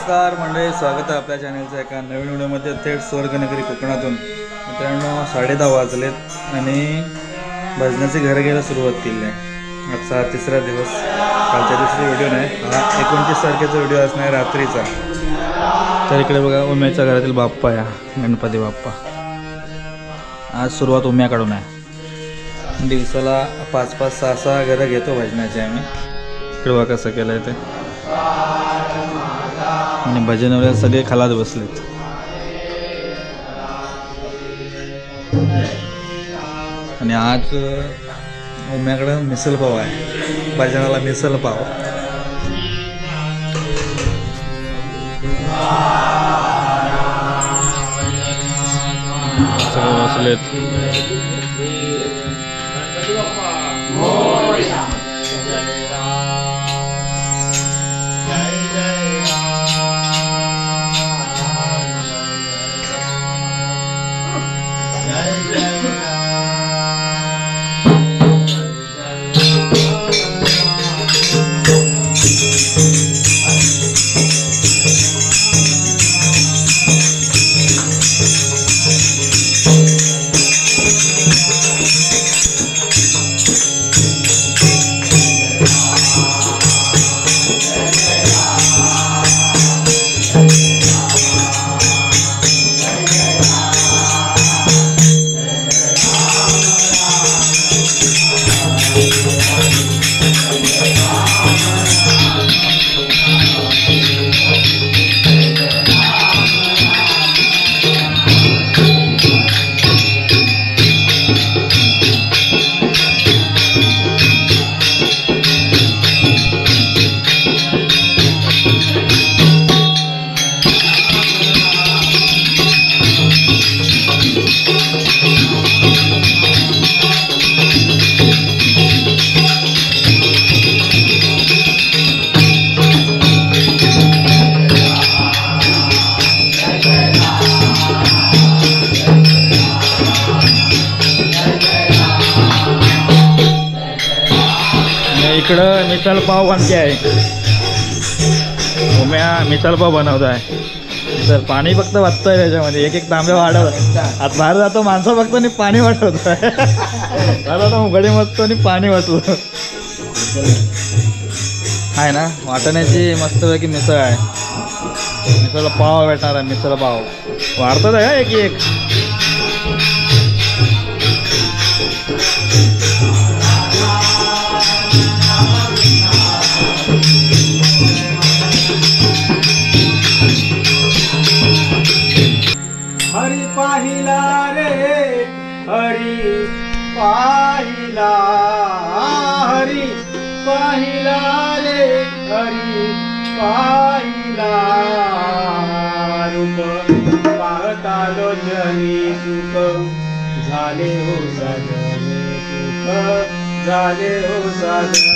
नमस्कार मंडळी, स्वागत आहे आपल्या चॅनलच्या एका नवीन व्हिडिओमध्ये. थेट स्वर्गनगरी कोकणातून. मित्रांनो 10:30 वाजलेत आणि भजनाची घरं घ्यायला सुरुवात केली आहे. आजचा तिसरा दिवस, कालच्या दिवशी व्हिडिओ नाही, हा 29 तारखेचा व्हिडिओ असणार रात्रीचा. तर इकडे बघा उम्याच्या घरातील बाप्पा या गणपती बाप्पा. आज सुरुवात उम्याकडून आहे. दिवसाला 5-5, 6-6 घरं घेतो भजनाची आम्ही. इकडे बघा कसं केलं आहे ते. आणि भजनवाले सगळे खालात बसलेत. आणि आज उम्याकडं मिसल पाव आहे. भजनाला मिसल पाव. सगळे बसलेत. इकडं मिसल पाव बनते आहे. उम्या मिसल पाव बनवत आहे. तर पाणी फक्त वाटतंय त्याच्यामध्ये. एक तांब्या वाढवत. आता बाहेर जातो माणसं फक्त आणि पाणी वाटवत आहे. आता उघडी मस्त आणि पाणी वाटलं आहे ना. वाटण्याची मस्तपैकी मिसळ आहे. मिसळ पाव भेटणार आहे. मिसळ पाव वाढतात आहे का एक. हरी पाहिला रे हरी पाहिला, हरी पाहिला रे हरी पाहिला. रूप पाहता लोचनी सुख झाले हो साधने, सुख झाले हो साधने.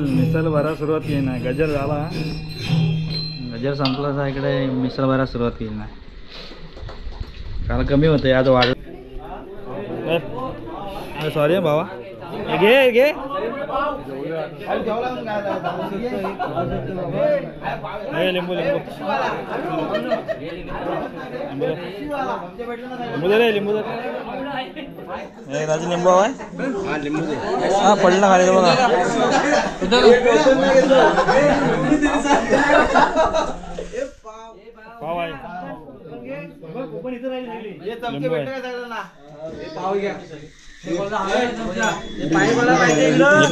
मिसल भरा सुरुवात केली नाही. गजर झाला, गजर संपला इकडे मिसल भरा सुरुवात केली नाही. काल कमी होते आज वाढ. सॉरी भावा, घे घे. लिंबू लिंबू लिंबू दे रे, लिंबू दे. राजू लिंबू हवाय. हा पडलं खाली बघा. पाव आहे.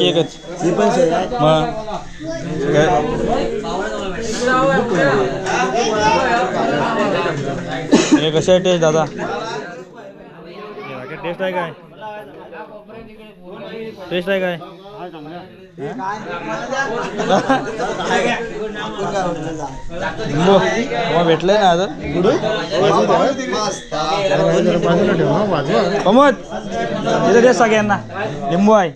एकच कशा आहे टेस्ट दादा? टेस्ट आहे काय? टेस्ट आहे काय? भेटलंय ना आता कमत इथं दे सगळ्यांना. लिंबू आहे.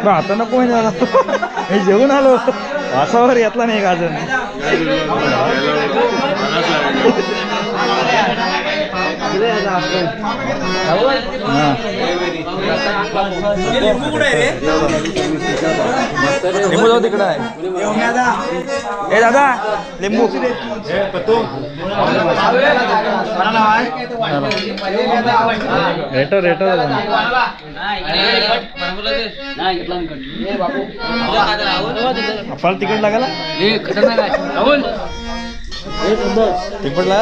वा आता नको मी जेवून आलो. वासावर येतला नाही का अजून? लिंबू जाऊ तिकडं आहे. ए दादा लिंबू. रेटर रेटर अपाल तिकट लागायला तिकडला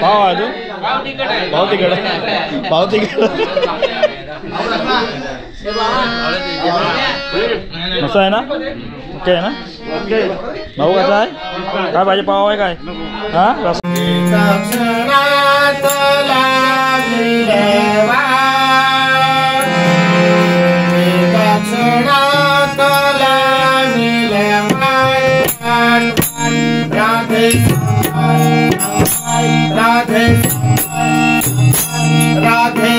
पाव अजून पाव तिकड पाव तिकड मस्त आहे ना? ओके आहे ना भाऊ? कसा आहे? काय पाहिजे? पाव आहे काय? हा राधे राधे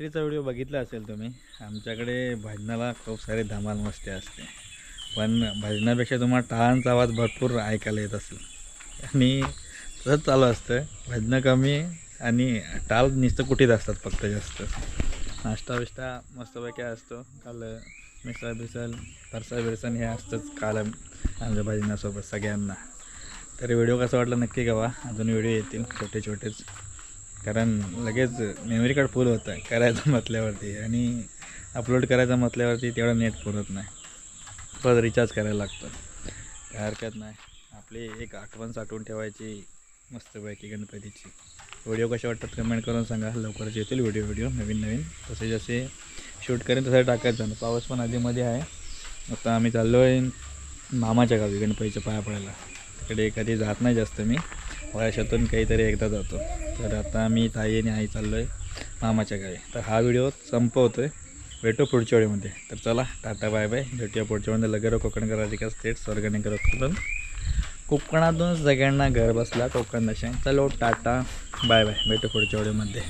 रात्रीचा व्हिडिओ बघितला असेल तुम्ही. आमच्याकडे भजनाला खूप सारी धमाल मस्ती असते, पण भजनापेक्षा तुम्हाला टाळांचा आवाज भरपूर ऐकायला येत असेल. आणि तसंच चालू असतं, भजनं कमी आणि टाळ नुसतं कुठेच असतात फक्त जास्त. नाश्ता बिष्टा मस्तपैकी असतो. काल मिसळ बिसळ फरसा बिरसन हे असतंच काल आमच्या भजनासोबत सगळ्यांना. तर व्हिडिओ कसा वाटला नक्की कळवा. अजून व्हिडिओ येतील छोटे छोटेच, कारण लगेच मेमरी कार्ड फुल होतं आहे करायचं म्हटल्यावरती, आणि अपलोड करायचं म्हटल्यावरती तेवढं नेट पुरत नाही, परत रिचार्ज करायला लागतं. काय हरकत नाही, आपली एक आठवण साठवून ठेवायची मस्तपैकी गणपतीची. व्हिडिओ कसे वाटतात कमेंट करून सांगा. लवकरच येतील व्हिडिओ नवीन तसे जसे शूट करेन तसं टाकायचं. पाऊस पण आधीमध्ये आहे. आता आम्ही चाललो आहे मामाच्या गावी गणपतीच्या पाया पडायला. तिकडे कधी जात नाही जास्त मी, वर्षातून काहीतरी एकदा जातो. तर आता आम्ही ताई आणि आई चाललो आहे मामाच्या गावी. तर हा व्हिडिओ संपवतो आहे, भेटू पुढच्या व्हिडिओमध्ये. तर चला टाटा बाय बाय, भेटूया पुढच्या व्हिडिओमध्ये. लगेच कोकण करायला स्टेट स्वर्गनगर कोकणातून सगळ्यांना घर बसला कोकण दर्शन. चलो टाटा बाय बाय, भेटू पुढच्या व्हिडिओमध्ये.